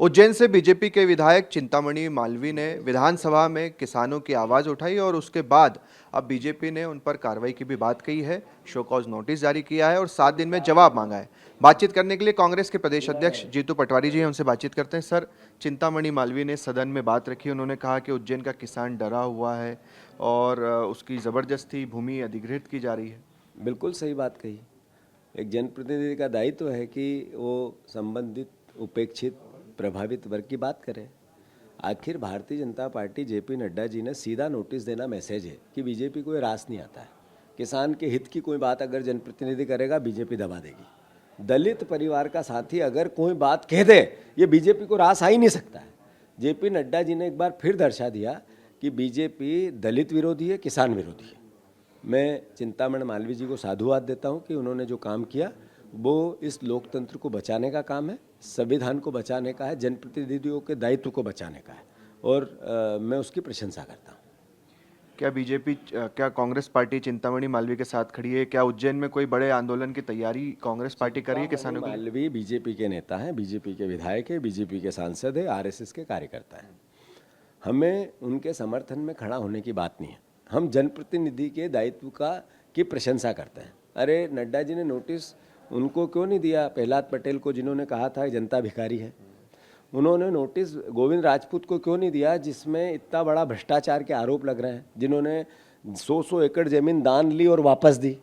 उज्जैन से बीजेपी के विधायक चिंतामणि मालवी ने विधानसभा में किसानों की आवाज उठाई और उसके बाद अब बीजेपी ने उन पर कार्रवाई की भी बात कही है। शो कॉज नोटिस जारी किया है और 7 दिन में जवाब मांगा है। बातचीत करने के लिए कांग्रेस के प्रदेश अध्यक्ष जीतू पटवारी जी हैं, उनसे बातचीत करते हैं। सर, चिंतामणि मालवी ने सदन में बात रखी। उन्होंने कहा कि उज्जैन का किसान डरा हुआ है और उसकी जबरदस्ती भूमि अधिग्रहित की जा रही है। बिल्कुल सही बात कही। एक जनप्रतिनिधि का दायित्व है कि वो संबंधित उपेक्षित प्रभावित वर्ग की बात करें। आखिर भारतीय जनता पार्टी जेपी नड्डा जी ने सीधा नोटिस देना मैसेज है कि बीजेपी को ये रास नहीं आता है। किसान के हित की कोई बात अगर जनप्रतिनिधि करेगा, बीजेपी दबा देगी। दलित परिवार का साथी अगर कोई बात कह दे, ये बीजेपी को रास आ ही नहीं सकता है। जेपी नड्डा जी ने एक बार फिर दर्शा दिया कि बीजेपी दलित विरोधी है, किसान विरोधी है। मैं चिंतामणि मालवी जी को साधुवाद देता हूं कि उन्होंने जो काम किया वो इस लोकतंत्र को बचाने का काम है, संविधान को बचाने का है, जनप्रतिनिधियों के दायित्व को बचाने का है और मैं उसकी प्रशंसा करता हूं। क्या कांग्रेस पार्टी चिंतामणि मालवी के साथ खड़ी है? क्या उज्जैन में कोई बड़े आंदोलन की तैयारी कांग्रेस पार्टी कर रही है किसानों के लिए? मालवी बीजेपी के नेता हैं, बीजेपी के विधायक है, बीजेपी के सांसद है, आरएसएस के कार्यकर्ता हैं। हमें उनके समर्थन में खड़ा होने की बात नहीं है। हम जनप्रतिनिधि के दायित्व की प्रशंसा करते हैं। अरे नड्डा जी ने नोटिस उनको क्यों नहीं दिया, प्रहलाद पटेल को, जिन्होंने कहा था जनता भिखारी है? उन्होंने नोटिस गोविंद राजपूत को क्यों नहीं दिया, जिसमें इतना बड़ा भ्रष्टाचार के आरोप लग रहे हैं, जिन्होंने 100 एकड़ जमीन दान ली और वापस दी?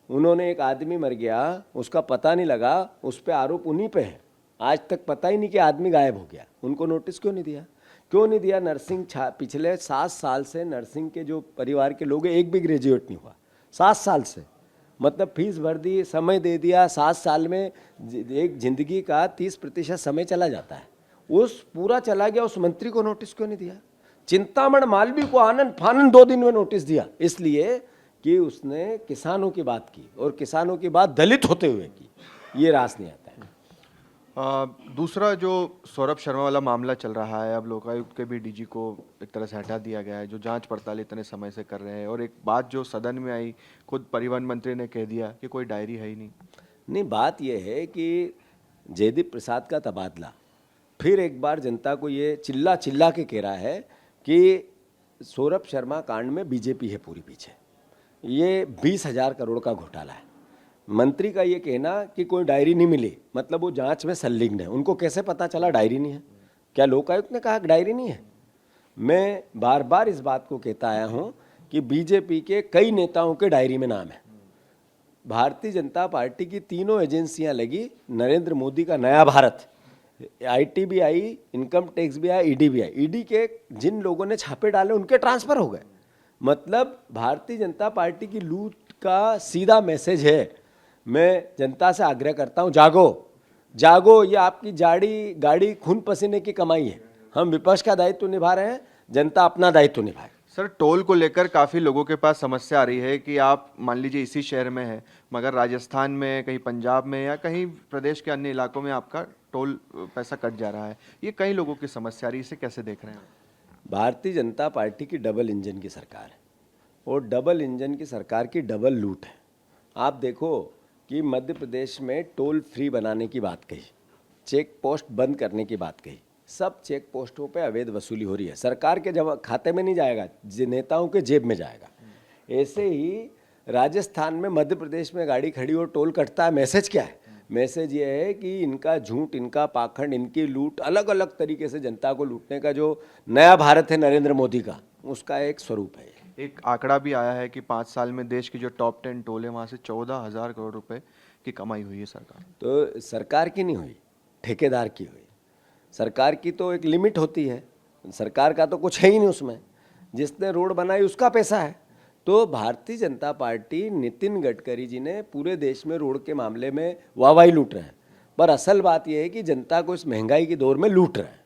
उन्होंने एक आदमी मर गया, उसका पता नहीं लगा, उस पर आरोप उन्हीं पे है। आज तक पता ही नहीं कि आदमी गायब हो गया। उनको नोटिस क्यों नहीं दिया? क्यों नहीं दिया? नर्सिंग पिछले 7 साल से नर्सिंग के जो परिवार के लोग हैं, एक भी ग्रेजुएट नहीं हुआ 7 साल से। मतलब फीस भर दी, समय दे दिया। 7 साल में एक जिंदगी का 30% समय चला जाता है, उस पूरा चला गया। उस मंत्री को नोटिस क्यों नहीं दिया? चिंतामणि मालवी को आनंद फानंद 2 दिन में नोटिस दिया, इसलिए कि उसने किसानों की बात की और किसानों की बात दलित होते हुए की। ये रास नहीं आता है। दूसरा जो सौरभ शर्मा वाला मामला चल रहा है, अब लोकायुक्त के भी डीजी को एक तरह से हटा दिया गया है, जो जांच पड़ताल इतने समय से कर रहे हैं। और एक बात जो सदन में आई, खुद परिवहन मंत्री ने कह दिया कि कोई डायरी है ही नहीं। बात यह है कि जयदीप प्रसाद का तबादला फिर एक बार जनता को ये चिल्ला चिल्ला के कह रहा है कि सौरभ शर्मा कांड में बीजेपी है पूरी पीछे। ये 20,000 करोड़ का घोटाला है। मंत्री का ये कहना कि कोई डायरी नहीं मिली, मतलब वो जांच में संलिग्न है। उनको कैसे पता चला डायरी नहीं है? क्या लोकायुक्त ने कहा कि डायरी नहीं है? मैं बार बार इस बात को कहता आया हूं कि बीजेपी के कई नेताओं के डायरी में नाम है। भारतीय जनता पार्टी की तीनों एजेंसियां लगी, नरेंद्र मोदी का नया भारत, आईटी भी आई, इनकम टैक्स भी आया, ईडी भी आई। ईडी के जिन लोगों ने छापे डाले उनके ट्रांसफर हो गए। मतलब भारतीय जनता पार्टी की लूट का सीधा मैसेज है। मैं जनता से आग्रह करता हूं, जागो जागो। ये आपकी गाड़ी खून पसीने की कमाई है। हम विपक्ष का दायित्व निभा रहे हैं, जनता अपना दायित्व निभाए। सर, टोल को लेकर काफ़ी लोगों के पास समस्या आ रही है कि आप मान लीजिए इसी शहर में है, मगर राजस्थान में, कहीं पंजाब में या कहीं प्रदेश के अन्य इलाकों में आपका टोल पैसा कट जा रहा है। ये कई लोगों की समस्या आ रही है, इसे कैसे देख रहे हैं? भारतीय जनता पार्टी की डबल इंजन की सरकार है और डबल इंजन की सरकार की डबल लूट है। आप देखो कि मध्य प्रदेश में टोल फ्री बनाने की बात कही, चेक पोस्ट बंद करने की बात कही। सब चेक पोस्टों पे अवैध वसूली हो रही है। सरकार के खाते में नहीं जाएगा, नेताओं के जेब में जाएगा। ऐसे ही राजस्थान में, मध्य प्रदेश में गाड़ी खड़ी और टोल कटता है। मैसेज क्या है? मैसेज ये है कि इनका झूठ, इनका पाखंड, इनकी लूट, अलग अलग तरीके से जनता को लूटने का जो नया भारत है नरेंद्र मोदी का, उसका एक स्वरूप है। एक आंकड़ा भी आया है कि 5 साल में देश की जो टॉप 10 टोल है, वहाँ से 14,000 करोड़ रुपए की कमाई हुई है सरकार। तो सरकार की नहीं हुई, ठेकेदार की हुई। सरकार की तो एक लिमिट होती है, सरकार का तो कुछ है ही नहीं उसमें। जिसने रोड बनाई उसका पैसा है। तो भारतीय जनता पार्टी, नितिन गडकरी जी ने पूरे देश में रोड के मामले में वाहवाही लूट रहे हैं, पर असल बात यह है कि जनता को इस महंगाई के दौर में लूट रहे हैं।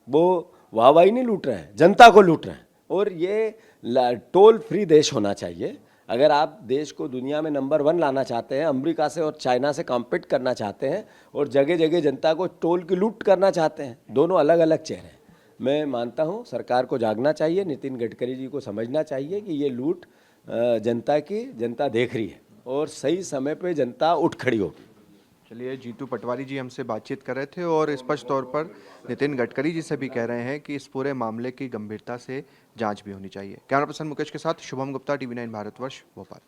वो वाहवाही नहीं लूट रहे हैं, जनता को लूट रहे हैं। और ये टोल फ्री देश होना चाहिए। अगर आप देश को दुनिया में नंबर 1 लाना चाहते हैं, अमेरिका से और चाइना से कॉम्पीट करना चाहते हैं और जगह जगह जनता को टोल की लूट करना चाहते हैं, दोनों अलग अलग चेहरे हैं। मैं मानता हूं सरकार को जागना चाहिए, नितिन गडकरी जी को समझना चाहिए कि ये लूट जनता देख रही है और सही समय पे जनता उठ खड़ी होगी। चलिए, जीतू पटवारी जी हमसे बातचीत कर रहे थे और स्पष्ट तौर पर नितिन गडकरी जी से भी कह रहे हैं कि इस पूरे मामले की गंभीरता से जांच भी होनी चाहिए। कैमरा पर्सन मुकेश के साथ शुभम गुप्ता, टीवी 9 भारतवर्ष, भोपाल।